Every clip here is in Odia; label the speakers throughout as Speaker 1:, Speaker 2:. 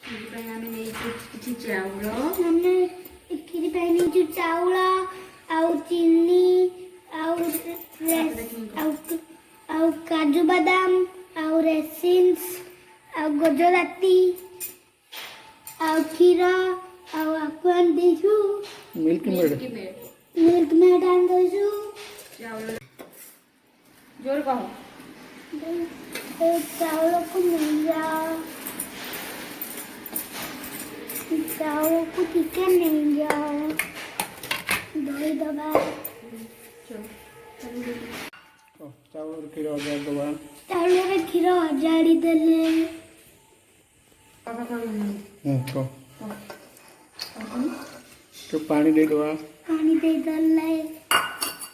Speaker 1: କିଛି ଚାଉଳ
Speaker 2: ଆମେ କ୍ଷୀରି ପାଇଁ ନେଇଛୁ ଚାଉଳ ଆଉ ଚିନି ଆଉ ଆଉ କାଜୁ ବାଦାମ ଆଉ ରେସିନ୍ସ ଆଉ ଗୁଜରାତି ଆଉ କ୍ଷୀର ଆଉ ଆକୁ ଆଣି ଦେଇଛୁ
Speaker 3: ମିଲ୍କ ମେଡ୍
Speaker 2: ଆଣି ଦେଇଛୁ
Speaker 1: ଜୋର କହ
Speaker 2: ଏ ଚାଉଳକୁ ନେଇଯାଅ ଚାଉଳକୁ ଟିକେ ନେଇଯାଅ ଧୋଇଦବା
Speaker 3: ଚାଉଳ କ୍ଷୀର ଅଜାଡ଼ି ଦେବା
Speaker 2: ଚାଉଳରେ କ୍ଷୀର ଅଜାଡ଼ି ଦେଲେ
Speaker 3: तो पानी ଦେଇଦେବା
Speaker 2: ପାଣି ଦେଇଦେଲେ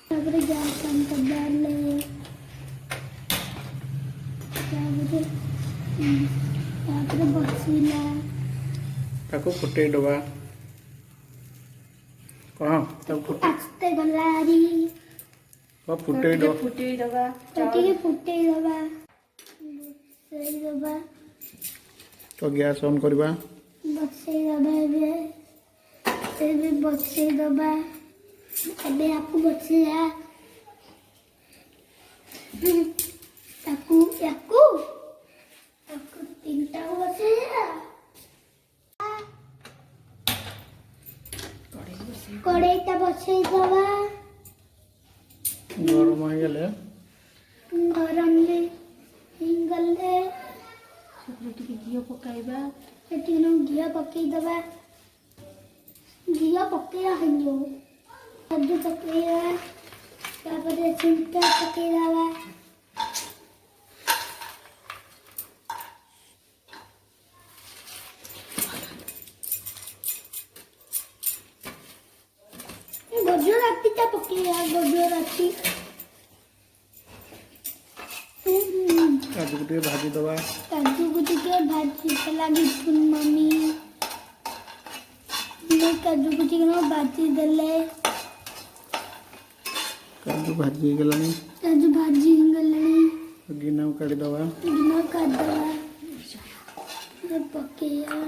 Speaker 2: ତାପରେ ଗ୍ୟାସ୍ ଅନ୍ କରିଦେଲେ ତାପରେ ବସିଲା
Speaker 3: ତାକୁ ଫୁଟେଇ ଦେବା କହ ତାକୁ
Speaker 2: ଆସ୍ତେ ଗଲାରି
Speaker 3: ଫୁଟେଇ
Speaker 1: ଫୁଟେଇଦବା
Speaker 2: ଟିକେ ଫୁଟେଇଦବା ବସେଇଦବା
Speaker 3: ତ ଗ୍ୟାସ୍ ଅନ୍ କରିବା
Speaker 2: ବସେଇଦବା ଏବେ ବସେଇଦବା ଏବେ ଆକୁ ବସେଇବା ତାକୁ ୟାକୁ ତିନିଟାକୁ ବସେଇବା କଡ଼େଇଟା ବସେଇଦବା
Speaker 3: ଗରମ ହେଇଗଲେ
Speaker 2: ଗରମ ହେଇଗଲେ
Speaker 1: ଟିକେ ଘିଅ ପକାଇବା
Speaker 2: ଏଠି ଘିଅ ପକେଇଦବା ଘିଅ ପକେଇବା ହେଇଯିବ କାଜୁ ପକେଇବା ତାପରେ ଚିନିଟା ପକେଇଦବା ଗୁଜରାତିଟା ପକେଇବା ଗୁଜରାତି
Speaker 3: କାଜୁକୁ ଟିକେ ଭାଜି ଦେବା
Speaker 2: କାଜୁକୁ ଟିକେ ଭାଜି ଲାଗିଛୁ ମମି କାଜୁକୁ ଟିକେ ଭାଜି ଦେଲେ
Speaker 3: କାଜୁ ଭାଜି ହେଇଗଲାଣି
Speaker 2: କାଜୁ ଭାଜି ହେଇଗଲାଣି
Speaker 3: ଗିନାକୁ କାଢ଼ିଦେବା
Speaker 2: ଗିନା କାଢ଼ିଦେବା ପକେଇବା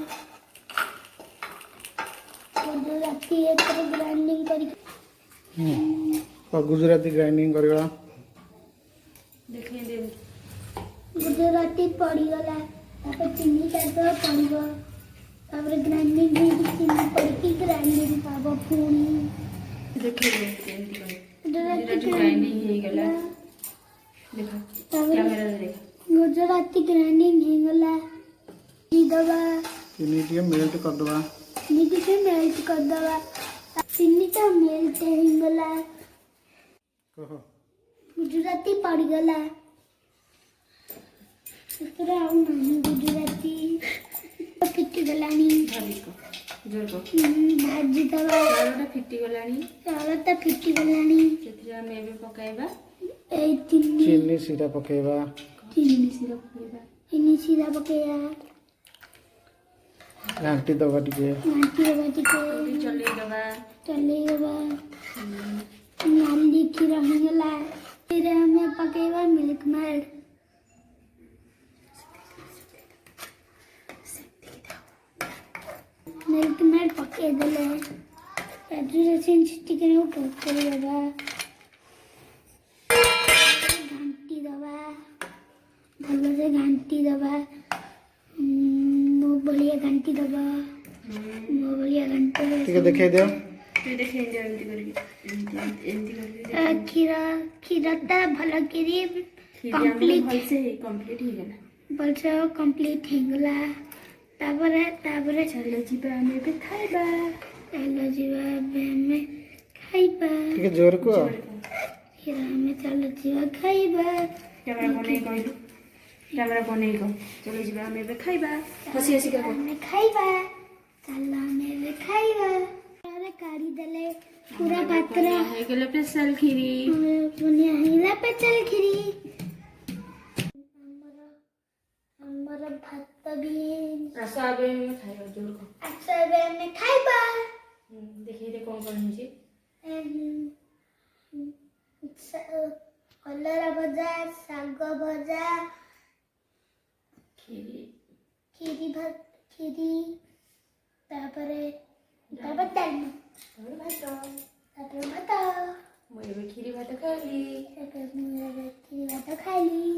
Speaker 2: ଗୁଜରାତି ଏଥିରେ ଗ୍ରାଇଣ୍ଡିଙ୍ଗ କରିକି
Speaker 3: ଗୁଜୁରାତି ଗ୍ରାଇଣ୍ଡିଙ୍ଗ କରିବା
Speaker 1: ଦେଖେଇଦେବି
Speaker 2: ଗୁଜରାତି ପଡ଼ିଗଲା ତାପରେ ଚିନି କାଟିବା ପଡ଼ିବ ତାପରେ ଗ୍ରାଇଣ୍ଡିଙ୍ଗ ହେଇକି ଚିନି ପଡ଼ିକି ଗ୍ରାଇଣ୍ଡିଙ୍ଗ ହେବ ପୁଣି
Speaker 1: ଦେଖେଇଦେବି ଗୁଜରାତି ଗ୍ରାଇଣ୍ଡିଙ୍ଗ ହେଇଗଲା ଦେଖ କ୍ୟାମେରାରେ ଦେଖ
Speaker 2: ଗୁଜରାତି ଗ୍ରାଇଣ୍ଡିଙ୍ଗ ହେଇଗଲା ଦେଇଦେବା
Speaker 3: ଚିନି ଟିକେ ମେଲ୍ଟ କରିଦେବା
Speaker 2: ଚିନି ଟିକେ ମେଲ୍ଟ କରିଦେବା ଚିନିଟା ମେଲ୍ଟ ହେଇଗଲା
Speaker 3: କହ
Speaker 2: ଗୁଜରାତି ପଡ଼ିଗଲା ସେଥିରେ ଆଉ ନାହିଁ ଗୁଜରାତି ଫିଟିଗଲାଣି ଭାଜିଦେବା
Speaker 1: ଚାଉଳଟା ଫିଟିଗଲାଣି
Speaker 2: ଚାଉଳଟା ଫିଟିଗଲାଣି
Speaker 1: ସେଥିରେ ଆମେ ଏବେ ପକାଇବା
Speaker 2: ଏଇ
Speaker 3: ଚିନି ସିରା ପକେଇବା
Speaker 1: ଚିନି ସିରା ପକାଇବା
Speaker 2: ଚିନି ସିରା ପକେଇବା
Speaker 3: ଘାଣ୍ଟି ଦେବା ଟିକେ
Speaker 2: ଘାଣ୍ଟିଦେବା ଟିକେ ଚଲେଇଦେବା ନାଲି କ୍ଷୀର ହେଇଗଲା ସେଥିରେ ଆମେ ପକେଇବା ମିଲ୍କ ମେଡ୍ ମିଲ୍କ ମେଡ୍ ପକେଇଦେଲେ କାଜୁ ରେସିନ୍ସ ଟିକେ ପକେଇଦେବା ଘାଣ୍ଟି ଦେବା ଭଲରେ ଘାଣ୍ଟି ଦେବା ମୋ ଭଳିଆ ଘାଣ୍ଟି ଦେବା ମୋ ଭଳିଆ ଘାଣ୍ଟି
Speaker 3: ଟିକେ ଦେଖେଇ ଦିଅ
Speaker 2: କ୍ଷୀରଟା ଭଲ କରି ଭଲସେ କମ୍ପ୍ଲିଟ୍ ହେଇଗଲା ତାପରେ
Speaker 1: ଚାଲ ଯିବା ଆମେ ଏବେ ଖାଇବା
Speaker 3: ଟିକେ ଜୋର କୁହ
Speaker 2: କ୍ଷୀର ଆମେ ଚାଲ ଯିବା ଖାଇବା
Speaker 1: କ୍ୟାମେରା ବନେଇ କହିଲୁ କ୍ୟାମେରା ବନେଇ କହ ଚାଲ ଯିବା ଆମେ ଏବେ ଖାଇବା ହସି ହସି କହ
Speaker 2: ଆମେ ଖାଇବା ଚାଲ ଆମେ ଏବେ ଖାଇବା କାଢିଦେଲେ ପୁରା ପାତ୍ର
Speaker 1: ହେଇଗଲା ସ୍ପେଶାଲ କ୍ଷୀରି
Speaker 2: ପୁନିଆ ହେଇଗଲା ସ୍ପେଶାଲ କ୍ଷୀରି ଆମର ଭାତ ବି
Speaker 1: ଆସ ଏବେ ଖାଇବା ଜୋର କହ
Speaker 2: ଏବେ ଆମେ ଖାଇବା
Speaker 1: ଦେଖେଇଦେ କ'ଣ କ'ଣ ହେଇଛି
Speaker 2: କଲରା ଭଜା ଶାଗ ଭଜା
Speaker 1: କ୍ଷୀରି
Speaker 2: କ୍ଷୀରି ତାପରେ ତାପରେ ଡାଲମା
Speaker 1: ତାପରେ ଭାତ।
Speaker 2: ତାପରେ ଭାତ
Speaker 1: ମୁଁ ଏବେ କ୍ଷୀରି ଭାତ ଖାଇଲି।
Speaker 2: ତାପରେ ମୁଁ ଏବେ କ୍ଷୀରି ଭାତ ଖାଇଲି।